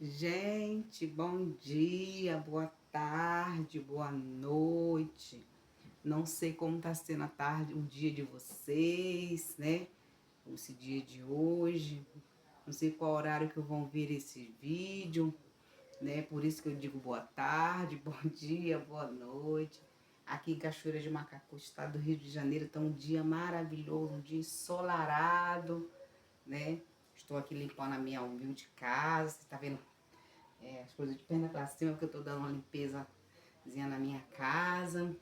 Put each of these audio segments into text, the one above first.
Gente, bom dia, boa tarde, boa noite. Não sei como tá sendo a tarde, o dia de vocês, né? Esse dia de hoje. Não sei qual horário que vão ver esse vídeo, né? Por isso que eu digo boa tarde, bom dia, boa noite. Aqui em Cachoeira de Macacu, estado do Rio de Janeiro, tá um dia maravilhoso, um dia ensolarado, né? Estou aqui limpando a minha humilde casa, você tá vendo as coisas de perna pra cima, porque eu tô dando uma limpezazinha na minha casa.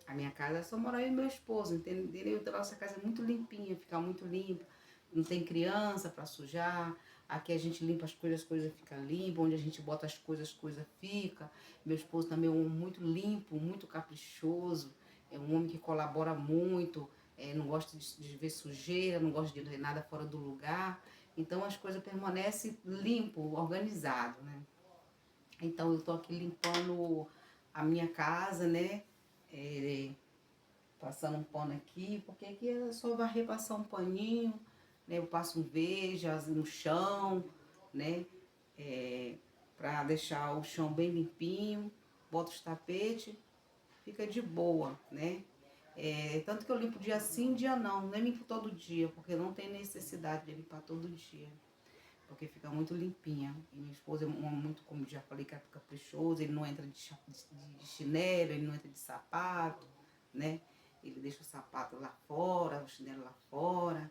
A minha casa só mora eu e meu esposo, entendeu? Então a nossa casa é muito limpinha, fica muito limpa. Não tem criança pra sujar. Aqui a gente limpa as coisas ficam limpas. Onde a gente bota as coisas fica. Meu esposo também é um homem muito limpo, muito caprichoso. É um homem que colabora muito. Não gosta de ver sujeira, não gosta de ver nada fora do lugar. Então as coisas permanecem limpo, organizado, né? Então eu tô aqui limpando a minha casa, né? É, passando um pano aqui, porque aqui é só varrer, passar um paninho, né? Eu passo um veja no chão, né? Pra deixar o chão bem limpinho, boto os tapetes, fica de boa, né? Tanto que eu limpo dia sim, dia não, nem limpo todo dia, porque não tem necessidade de limpar todo dia, porque fica muito limpinha. E meu esposo é um homem muito, como já falei, caprichoso, ele não entra de chinelo, ele não entra de sapato, né? Ele deixa o sapato lá fora, o chinelo lá fora.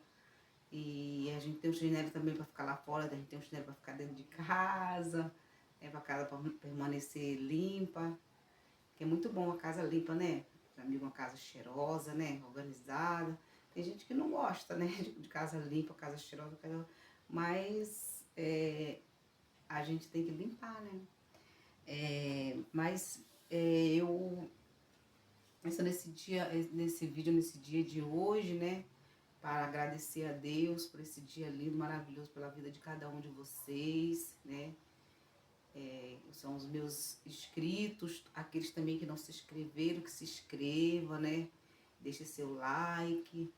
E a gente tem o chinelo também para ficar lá fora, a gente tem o chinelo para ficar dentro de casa, para casa pra permanecer limpa. Que é muito bom a casa limpa, né? Pra mim, uma casa cheirosa, né? Organizada. Tem gente que não gosta, né? De casa limpa, casa cheirosa, mas a gente tem que limpar, né? Eu penso nesse dia, nesse vídeo, nesse dia de hoje, né? Para agradecer a Deus por esse dia lindo, maravilhoso, pela vida de cada um de vocês, né? São os meus inscritos, aqueles também que não se inscreveram, que se inscreva, né? Deixe seu like,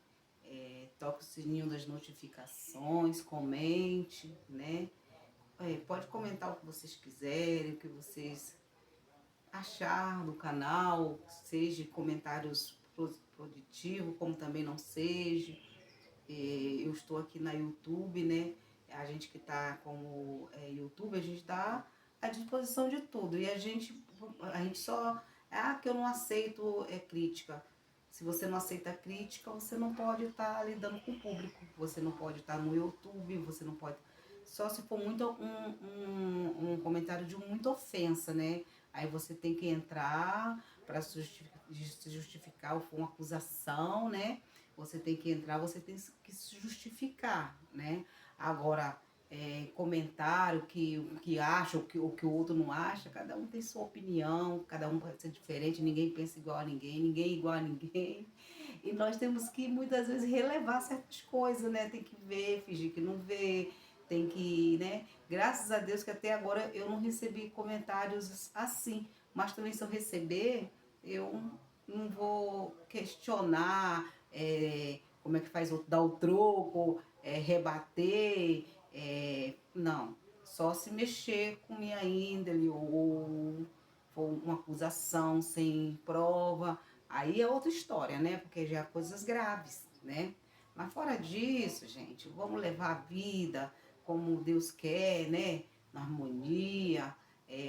toque o sininho das notificações, comente, né? Pode comentar o que vocês quiserem, o que vocês achar do canal, seja comentários positivos, como também não seja. Eu estou aqui na YouTube, né? A gente que está como YouTube, a gente está à disposição de tudo. E a gente só... Ah, que eu não aceito crítica. Se você não aceita crítica, você não pode estar lidando com o público. Você não pode estar no YouTube, você não pode... Só se for muito um comentário de muita ofensa, né? Aí você tem que entrar para se justificar, ou for uma acusação, né? Você tem que entrar, você tem que se justificar, né? Agora, comentário o que acha, o que o outro não acha, cada um tem sua opinião, cada um pode ser diferente, ninguém pensa igual a ninguém, ninguém é igual a ninguém. E nós temos que, muitas vezes, relevar certas coisas, né? Tem que ver, fingir que não vê, tem que, né? Graças a Deus que até agora eu não recebi comentários assim, mas também se eu receber, eu não vou questionar como é que faz outro, dar o troco, rebater, não. Só se mexer com minha índole ou for uma acusação sem prova, aí é outra história, né? Porque já é coisas graves, né? Mas fora disso, gente, vamos levar a vida como Deus quer, né? Na harmonia.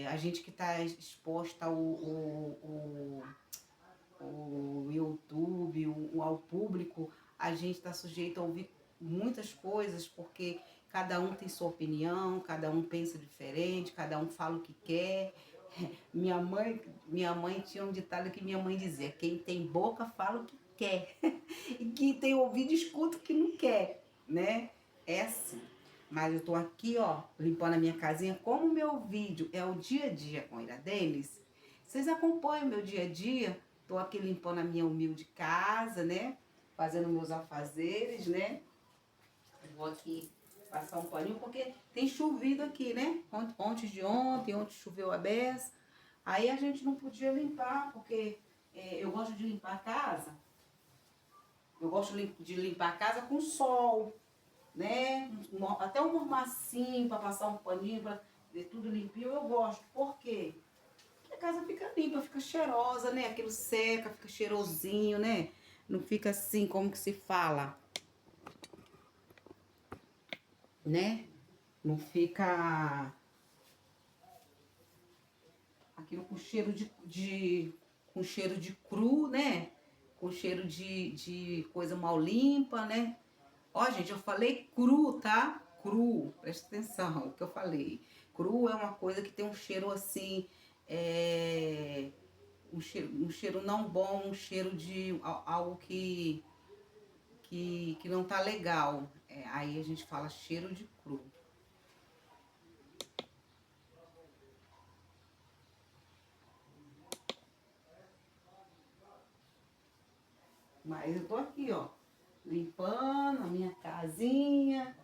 A gente que está exposta o YouTube, ao público, a gente está sujeito a ouvir muitas coisas, porque cada um tem sua opinião, cada um pensa diferente, cada um fala o que quer. Minha mãe tinha um ditado que minha mãe dizia: quem tem boca fala o que quer, e quem tem ouvido escuta o que não quer, né? É assim. Mas eu tô aqui, ó, limpando a minha casinha. Como o meu vídeo é o dia a dia com a Iradelis, vocês acompanham o meu dia a dia. Tô aqui limpando a minha humilde casa, né? Fazendo meus afazeres, né? Vou aqui passar um paninho, porque tem chovido aqui, né? Ontem choveu a beça. Aí a gente não podia limpar, porque eu gosto de limpar a casa. Eu gosto de limpar a casa com sol, né? Até um mormacinho para passar um paninho. ver tudo limpinho, eu gosto. Por quê? Porque a casa fica limpa, fica cheirosa, né? Aquilo seca, fica cheirosinho, né? Não fica assim, como que se fala, né? Não fica aquilo com cheiro com cheiro de cru, né? Com cheiro de coisa mal limpa, né? Ó, gente, eu falei cru, tá? Cru, presta atenção no que eu falei. Cru é uma coisa que tem um cheiro assim, um cheiro não bom, um cheiro de algo que não tá legal. Aí a gente fala cheiro de cru. Mas eu tô aqui, ó, limpando a minha casinha,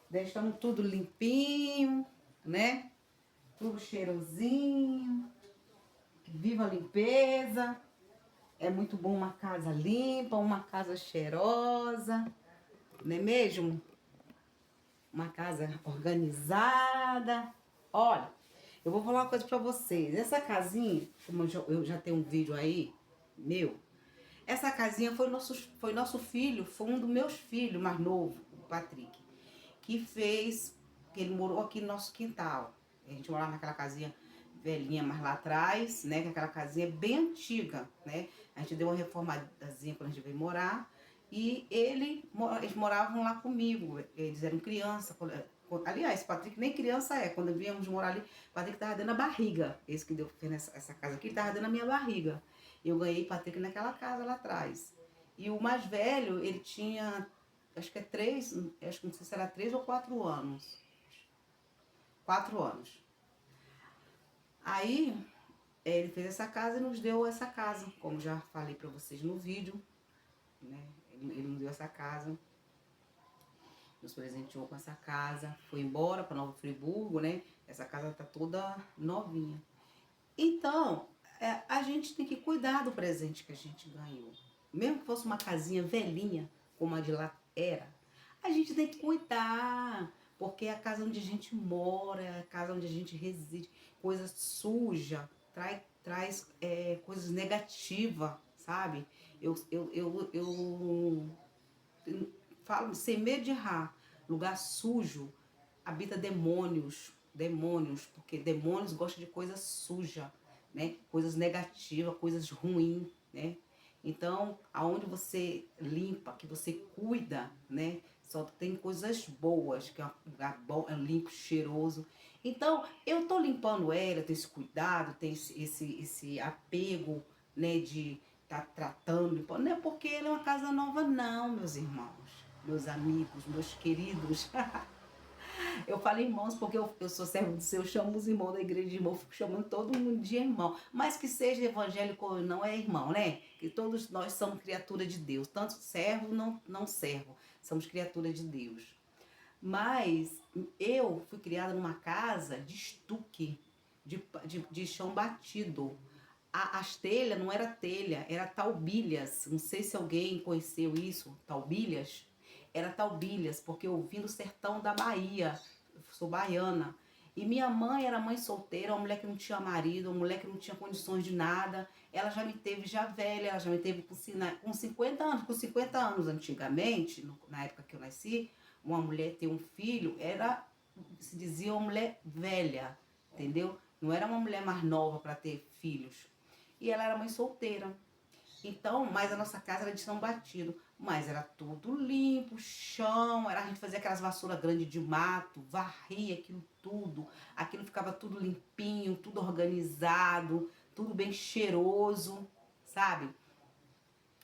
deixando tudo limpinho, né? Tudo cheirosinho. Viva a limpeza. É muito bom uma casa limpa, uma casa cheirosa, não é mesmo? Uma casa organizada. Olha, eu vou falar uma coisa pra vocês. Essa casinha, como eu já tenho um vídeo aí, meu, essa casinha foi nosso filho, foi um dos meus filhos mais novo, o Patrick, que fez, que ele morou aqui no nosso quintal. A gente morava naquela casinha velhinha mais lá atrás, né? Que aquela casinha é bem antiga, né? A gente deu uma reformadazinha quando a gente veio morar. E eles moravam lá comigo. Eles eram criança. Aliás, Patrick nem criança é. Quando viemos morar ali, Patrick tava dentro da barriga. Esse que fez essa casa aqui, ele tava dentro da minha barriga. Eu ganhei Patrick naquela casa lá atrás. E o mais velho, ele tinha, acho que é 3, acho que não sei se era 3 ou 4 anos. 4 anos. Aí, ele fez essa casa e nos deu essa casa, como já falei pra vocês no vídeo, né? Ele nos deu essa casa, nos presenteou com essa casa, foi embora para Nova Friburgo, né? Essa casa tá toda novinha. Então, a gente tem que cuidar do presente que a gente ganhou. Mesmo que fosse uma casinha velhinha, como a de lá era, a gente tem que cuidar, porque é a casa onde a gente mora, é a casa onde a gente reside. Coisa suja, traz coisas negativas, sabe? Eu falo sem medo de errar. Lugar sujo habita demônios, porque demônios gostam de coisa suja, né? Coisas negativas, coisas ruins, né? Então, aonde você limpa, que você cuida, né? Só tem coisas boas, que é um lugar bom, é limpo, cheiroso. Então, eu tô limpando ela, tenho esse cuidado, tenho esse apego, né? De tá tratando, limpando. Não é porque ela é uma casa nova, não, meus irmãos, meus amigos, meus queridos. Eu falo irmãos porque eu sou servo do Senhor, eu chamo os irmãos da igreja de irmão, fico chamando todo mundo de irmão. Mas que seja evangélico ou não é irmão, né? Que todos nós somos criatura de Deus, tanto servo não servo, somos criatura de Deus. Mas eu fui criada numa casa de estuque, de chão batido. As telhas não era telha, era taubilhas. Não sei se alguém conheceu isso, taubilhas. Era taubilhas, porque eu vim do sertão da Bahia, eu sou baiana. E minha mãe era mãe solteira, uma mulher que não tinha marido, uma mulher que não tinha condições de nada. Ela já me teve já velha, ela já me teve com 50 anos. Com 50 anos antigamente, na época que eu nasci, uma mulher ter um filho era, se dizia, uma mulher velha, entendeu? Não era uma mulher mais nova para ter filhos. E ela era mãe solteira. Então, mas a nossa casa era de chão batido. Mas era tudo limpo, chão, a gente fazia aquelas vassouras grandes de mato, varria aquilo tudo. Aquilo ficava tudo limpinho, tudo organizado, tudo bem cheiroso, sabe?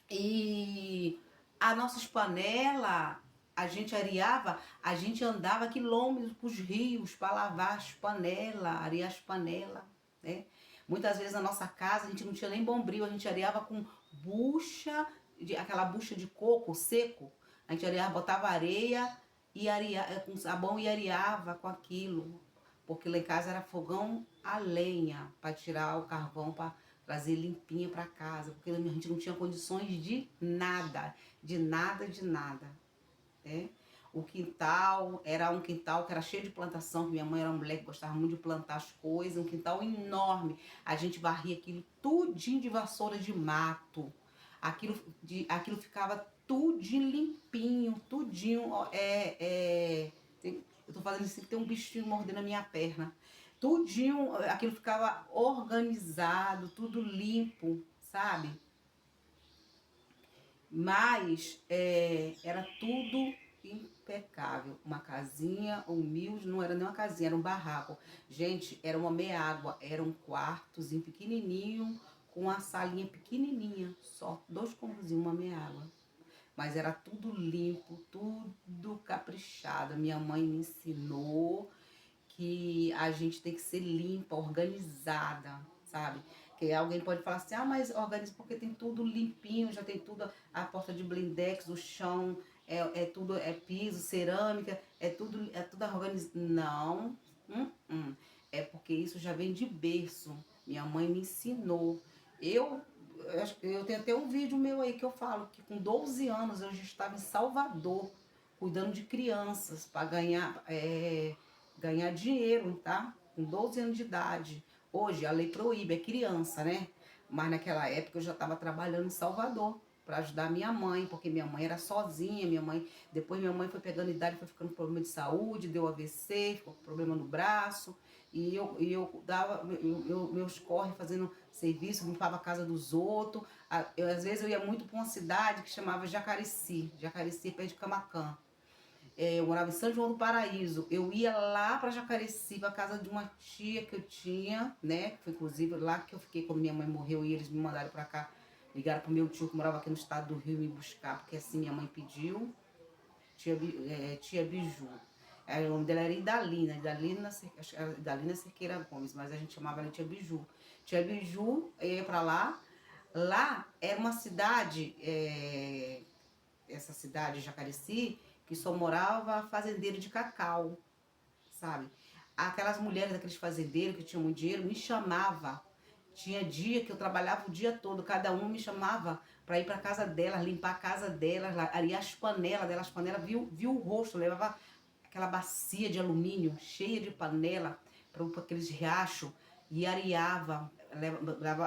E as nossas panelas, a gente areava, a gente andava quilômetros para os rios para lavar as panelas, arear as panelas, né? Muitas vezes na nossa casa a gente não tinha nem bombril, a gente areava com bucha, aquela bucha de coco seco. A gente areava, botava areia e com sabão e areava com aquilo. Porque lá em casa era fogão a lenha para tirar o carvão para trazer limpinha para casa, porque a gente não tinha condições de nada, de nada, de nada, né? O quintal era um quintal que era cheio de plantação, que minha mãe era uma mulher que gostava muito de plantar as coisas, um quintal enorme. A gente varria aquilo tudinho de vassoura de mato. Aquilo ficava tudinho limpinho, tudinho. Eu tô fazendo assim que tem um bichinho mordendo a minha perna. Tudinho, aquilo ficava organizado, tudo limpo, sabe? Mas era tudo impecável. Uma casinha humilde, não era nem uma casinha, era um barraco. Gente, era uma meia-água, era um quartozinho pequenininho, com uma salinha pequenininha, só 2 cômodos, uma meia-água. Mas era tudo limpo, tudo caprichado. Minha mãe me ensinou que a gente tem que ser limpa, organizada, sabe? Que alguém pode falar assim, mas organiza porque tem tudo limpinho, já tem tudo, a porta de blindex, o chão, tudo, piso, cerâmica, é tudo organizado. Não, é porque isso já vem de berço. Minha mãe me ensinou. Eu tenho até um vídeo meu aí que eu falo que com 12 anos eu já estava em Salvador, cuidando de crianças para ganhar dinheiro, tá? Com 12 anos de idade. Hoje a lei proíbe, é criança, né? Mas naquela época eu já estava trabalhando em Salvador para ajudar minha mãe, porque minha mãe era sozinha, depois minha mãe foi pegando idade, foi ficando com problema de saúde, deu AVC, ficou com problema no braço, e eu dava meus corre fazendo serviço, limpava a casa dos outros. Às vezes eu ia muito para uma cidade que chamava Jacareci, perto de Camaquã. Eu morava em São João do Paraíso. Eu ia lá para Jacareci, para casa de uma tia que eu tinha, né? Foi inclusive lá que eu fiquei quando minha mãe morreu e eles me mandaram para cá. Ligaram pro meu tio que morava aqui no estado do Rio me buscar, porque assim minha mãe pediu. Tia Biju. O nome dela era Idalina Cerqueira Gomes, mas a gente chamava ela de Tia Biju. Tia Biju, eu ia para lá. Lá era uma cidade, essa cidade, Jacareci, que só morava fazendeiro de cacau, sabe? Aquelas mulheres daqueles fazendeiros que tinham muito dinheiro me chamava. Tinha dia que eu trabalhava o dia todo, cada um me chamava para ir para casa delas, limpar a casa delas, ali as panelas, viu o rosto, levava aquela bacia de alumínio cheia de panela para aqueles riachos e areava,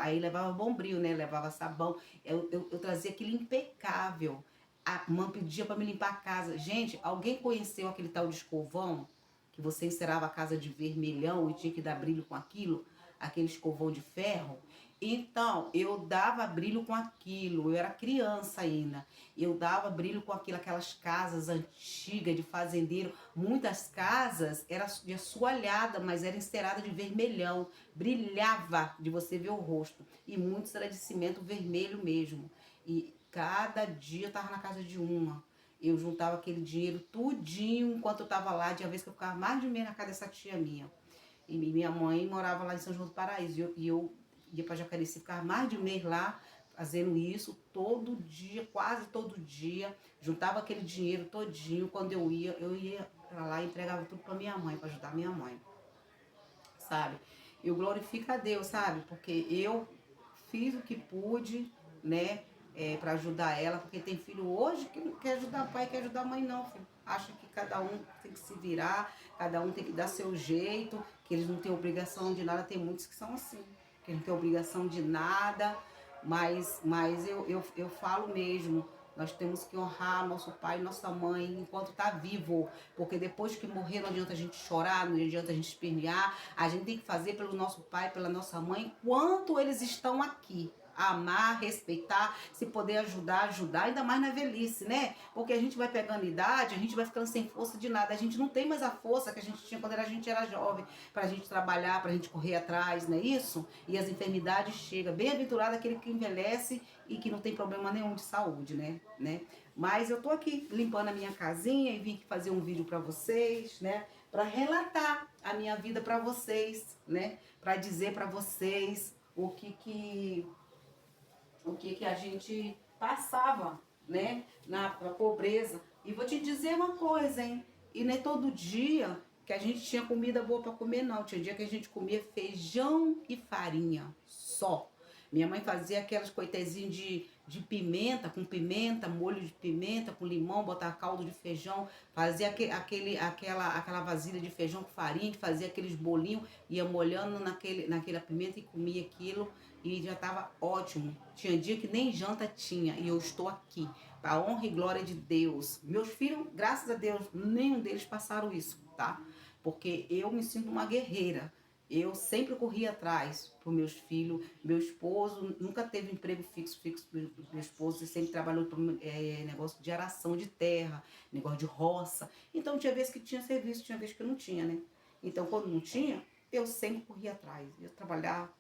aí levava bombril, né? Levava sabão, eu trazia aquilo impecável. A mãe pedia para me limpar a casa. Gente, alguém conheceu aquele tal de escovão? Que você encerava a casa de vermelhão e tinha que dar brilho com aquilo? Aquele escovão de ferro? Então, eu dava brilho com aquilo. Eu era criança ainda. Eu dava brilho com aquilo, aquelas casas antigas de fazendeiro. Muitas casas eram de assoalhada, mas era encerada de vermelhão. Brilhava de você ver o rosto. E muitos era de cimento vermelho mesmo. E cada dia eu tava na casa de uma. Eu juntava aquele dinheiro tudinho enquanto eu tava lá. Tinha vez que eu ficava mais de um mês na casa dessa tia minha. E minha mãe morava lá em São João do Paraíso. E eu ia pra Jacareci, ficava mais de um mês lá fazendo isso todo dia, quase todo dia. Juntava aquele dinheiro todinho. Quando eu ia pra lá e entregava tudo pra minha mãe, pra ajudar minha mãe. Sabe? Eu glorifico a Deus, sabe? Porque eu fiz o que pude, né? Para ajudar ela, porque tem filho hoje que não quer ajudar pai, quer ajudar mãe não, filho. Acha que cada um tem que se virar, cada um tem que dar seu jeito, que eles não têm obrigação de nada. Tem muitos que são assim, que não tem obrigação de nada, mas eu falo mesmo, nós temos que honrar nosso pai e nossa mãe enquanto está vivo, porque depois que morrer não adianta a gente chorar, não adianta a gente espernear, a gente tem que fazer pelo nosso pai, pela nossa mãe, enquanto eles estão aqui. Amar, respeitar, se poder ajudar, ainda mais na velhice, né? Porque a gente vai pegando idade, a gente vai ficando sem força de nada, a gente não tem mais a força que a gente tinha quando a gente era jovem, pra gente trabalhar, pra gente correr atrás, não é isso? E as enfermidades chegam, bem-aventurado aquele que envelhece e que não tem problema nenhum de saúde, né? Mas eu tô aqui limpando a minha casinha e vim aqui fazer um vídeo pra vocês, né? Pra relatar a minha vida pra vocês, né? Pra dizer pra vocês o que a gente passava, né, na pobreza. E vou te dizer uma coisa, hein? E nem todo dia que a gente tinha comida boa para comer, não. Tinha dia que a gente comia feijão e farinha, só. Minha mãe fazia aquelas coitezinhas de pimenta, molho de pimenta, com limão, botava caldo de feijão, fazia aquela vasilha de feijão com farinha, fazia aqueles bolinhos, ia molhando naquela pimenta e comia aquilo e já estava ótimo. Tinha dia que nem janta tinha e eu estou aqui, para a honra e glória de Deus. Meus filhos, graças a Deus, nenhum deles passaram isso, tá? Porque eu me sinto uma guerreira. Eu sempre corri atrás para os meus filhos. Meu esposo nunca teve emprego fixo. Meu esposo sempre trabalhou para negócio de aração de terra, negócio de roça. Então tinha vezes que tinha serviço, tinha vezes que não tinha, né? Então quando não tinha, eu sempre corria atrás. Eu trabalhar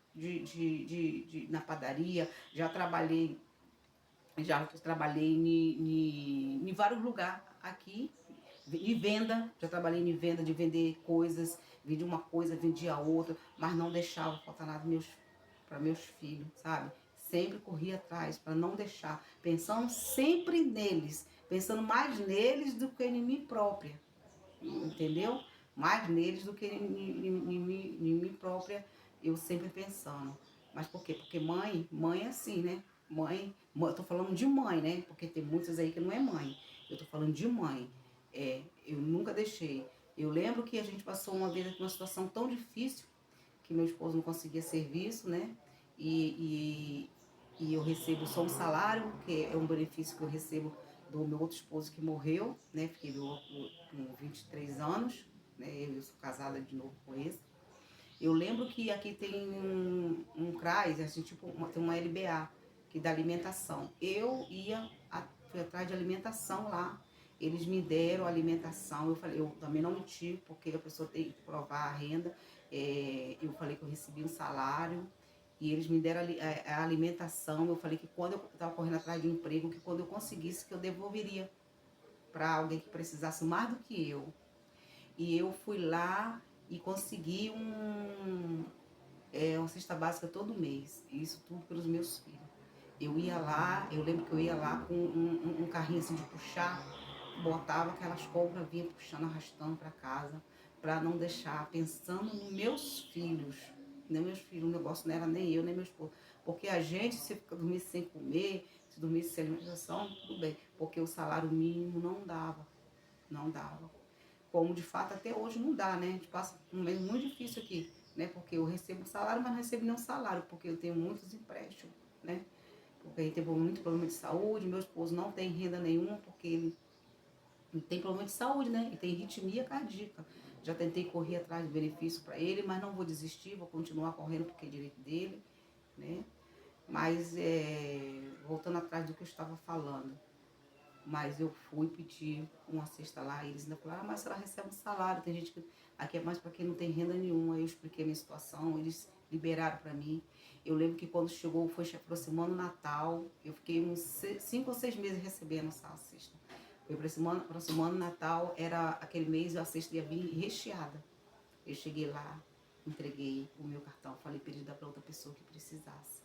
na padaria, já trabalhei em vários lugares aqui, em venda, já trabalhei em venda de vender coisas, vendia uma coisa, vendia outra, mas não deixava faltar nada para meus filhos, sabe? Sempre corria atrás para não deixar, pensando sempre neles, pensando mais neles do que em mim própria, entendeu? Mais neles do que em mim própria, eu sempre pensando. Mas por quê? Porque mãe é assim, né? Eu tô falando de mãe, né? Porque tem muitas aí que não é mãe. Eu tô falando de mãe. Eu nunca deixei. Eu lembro que a gente passou uma vez aqui uma situação tão difícil que meu esposo não conseguia serviço, né? E, e eu recebo só um salário, que é um benefício que eu recebo do meu outro esposo que morreu, né? Fiquei com 23 anos, né? Eu sou casada de novo com esse. Eu lembro que aqui tem um CRAS, assim, tipo, tem uma LBA, que dá alimentação. Fui atrás de alimentação lá. Eles me deram alimentação. Eu falei, eu também não menti, porque a pessoa tem que provar a renda. Eu falei que eu recebi um salário e eles me deram a alimentação. Eu falei que quando eu estava correndo atrás de um emprego, que quando eu conseguisse, que eu devolveria para alguém que precisasse mais do que eu. E eu fui lá e consegui uma cesta básica todo mês. Isso tudo pelos meus filhos. Eu ia lá, eu lembro que eu ia lá com um carrinho assim de puxar, botava aquelas compras, vinha puxando, arrastando para casa, para não deixar, pensando nos meus filhos. Nem meus filhos, o negócio não era nem eu, nem meu esposo. Porque a gente, se dormisse sem comer, se dormisse sem alimentação, tudo bem. Porque o salário mínimo não dava. Não dava. Como de fato até hoje não dá, né? A gente passa um mês muito difícil aqui, né? Porque eu recebo salário, mas não recebo nenhum salário, porque eu tenho muitos empréstimos, né? Porque a gente tem muito problema de saúde, meu esposo não tem renda nenhuma, porque ele tem problema de saúde, né? Ele tem arritmia cardíaca. Já tentei correr atrás de benefício para ele, mas não vou desistir, vou continuar correndo porque é direito dele, né? Mas, voltando atrás do que eu estava falando, mas eu fui pedir uma cesta lá, e eles ainda falaram, mas ela recebe um salário, tem gente que aqui é mais para quem não tem renda nenhuma. Aí eu expliquei a minha situação, eles liberaram para mim. Eu lembro que quando chegou, foi se aproximando o Natal, eu fiquei uns 5 ou 6 meses recebendo essa cesta. Foi aproximando o Natal, era aquele mês a cesta ia vir recheada. Eu cheguei lá, entreguei o meu cartão, falei para ele dar para outra pessoa que precisasse.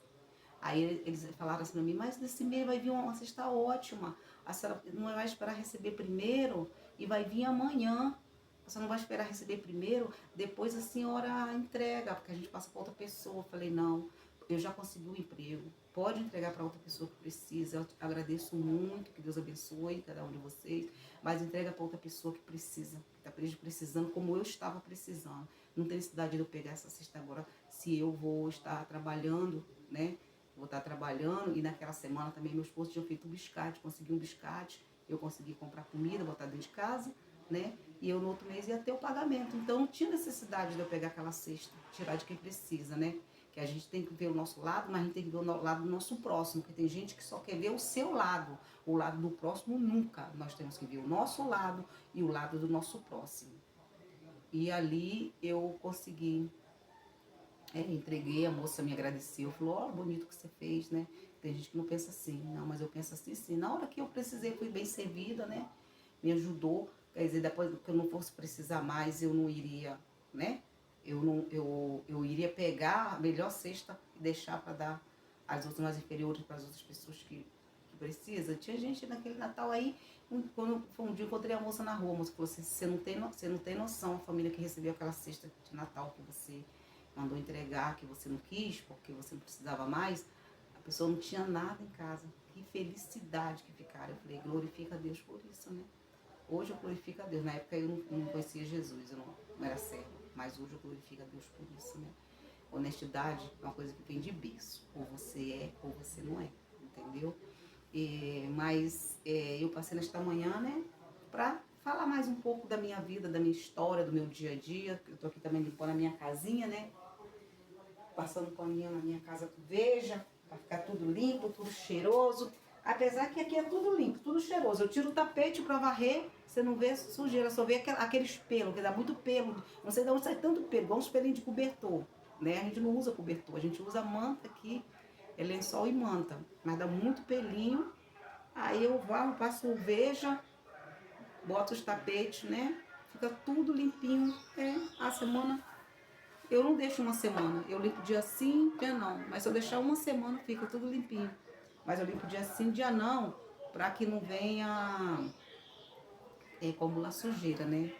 Aí eles falaram assim para mim, mas nesse mês vai vir uma cesta ótima. A senhora não vai esperar receber primeiro e vai vir amanhã. A senhora não vai esperar receber primeiro, depois a senhora entrega, porque a gente passa para outra pessoa. Eu falei, não, eu já consegui um emprego. Pode entregar para outra pessoa que precisa. Eu agradeço muito, que Deus abençoe cada um de vocês. Mas entrega para outra pessoa que precisa, que está precisando, como eu estava precisando. Não tem necessidade de eu pegar essa cesta agora, se eu vou estar trabalhando, né? Vou estar trabalhando e naquela semana também meu esposo tinha feito um biscate, consegui um biscate, eu consegui comprar comida, botar dentro de casa, né? E eu no outro mês ia ter o pagamento. Então não tinha necessidade de eu pegar aquela cesta, tirar de quem precisa, né? Que a gente tem que ver o nosso lado, mas a gente tem que ver o lado do nosso próximo, porque tem gente que só quer ver o seu lado, o lado do próximo nunca. Nós temos que ver o nosso lado e o lado do nosso próximo. E ali eu consegui. Entreguei, a moça me agradeceu, falou, ó, bonito que você fez, né? Tem gente que não pensa assim, não, mas eu penso assim, sim. Na hora que eu precisei, fui bem servida, né? Me ajudou, quer dizer, depois que eu não fosse precisar mais, eu não iria, né? Eu iria pegar a melhor cesta e deixar para dar às outras mais inferiores, para as outras pessoas que precisam. Tinha gente naquele Natal aí, quando foi um dia eu encontrei a moça na rua, a moça falou assim, você não tem noção, a família que recebeu aquela cesta de Natal que você mandou entregar, que você não quis, porque você não precisava mais, a pessoa não tinha nada em casa. Que felicidade que ficaram. Eu falei, glorifica a Deus por isso, né? Hoje eu glorifico a Deus. Na época eu não conhecia Jesus, eu não era serva. Mas hoje eu glorifico a Deus por isso, né? Honestidade é uma coisa que vem de berço. Ou você é, ou você não é. Entendeu? Mas eu passei nesta manhã, né? Pra falar mais um pouco da minha vida, da minha história, do meu dia a dia. Eu tô aqui também limpando a minha casinha, né? Passando paninho na minha casa, tu veja, pra ficar tudo limpo, tudo cheiroso. Apesar que aqui é tudo limpo, tudo cheiroso. Eu tiro o tapete pra varrer, você não vê sujeira, só vê aqueles pelos, que dá muito pelo. Não sei de onde sai tanto pelo, igual uns pelinhos de cobertor, né? A gente não usa cobertor, a gente usa manta aqui, é lençol e manta. Mas dá muito pelinho. Aí eu varro, passo veja, boto os tapetes, né? Fica tudo limpinho. A semana eu não deixo uma semana. Eu limpo dia sim, dia não. Mas se eu deixar uma semana, fica tudo limpinho. Mas eu limpo dia sim, dia não, para que não venha acumular sujeira, né?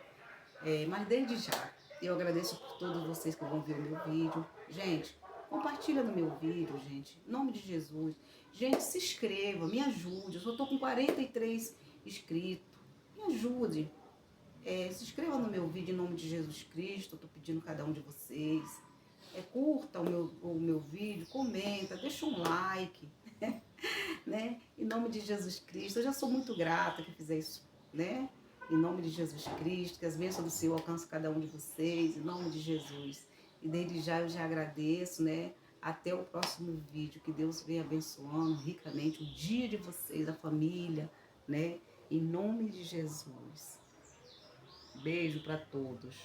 Mas desde já, eu agradeço por todos vocês que vão ver o meu vídeo. Gente, compartilha no meu vídeo, gente. Em nome de Jesus. Gente, se inscreva, me ajude. Eu só tô com 43 inscritos. Me ajude. Se inscreva no meu vídeo em nome de Jesus Cristo. Eu tô pedindo cada um de vocês. Curta o meu vídeo, comenta, deixa um like, né? Em nome de Jesus Cristo. Eu já sou muito grata que fizer isso, né? Em nome de Jesus Cristo, que as bênçãos do Senhor alcancem cada um de vocês, em nome de Jesus. E desde já eu já agradeço, né? Até o próximo vídeo. Que Deus venha abençoando ricamente o dia de vocês, a família, né? Em nome de Jesus. Beijo para todos.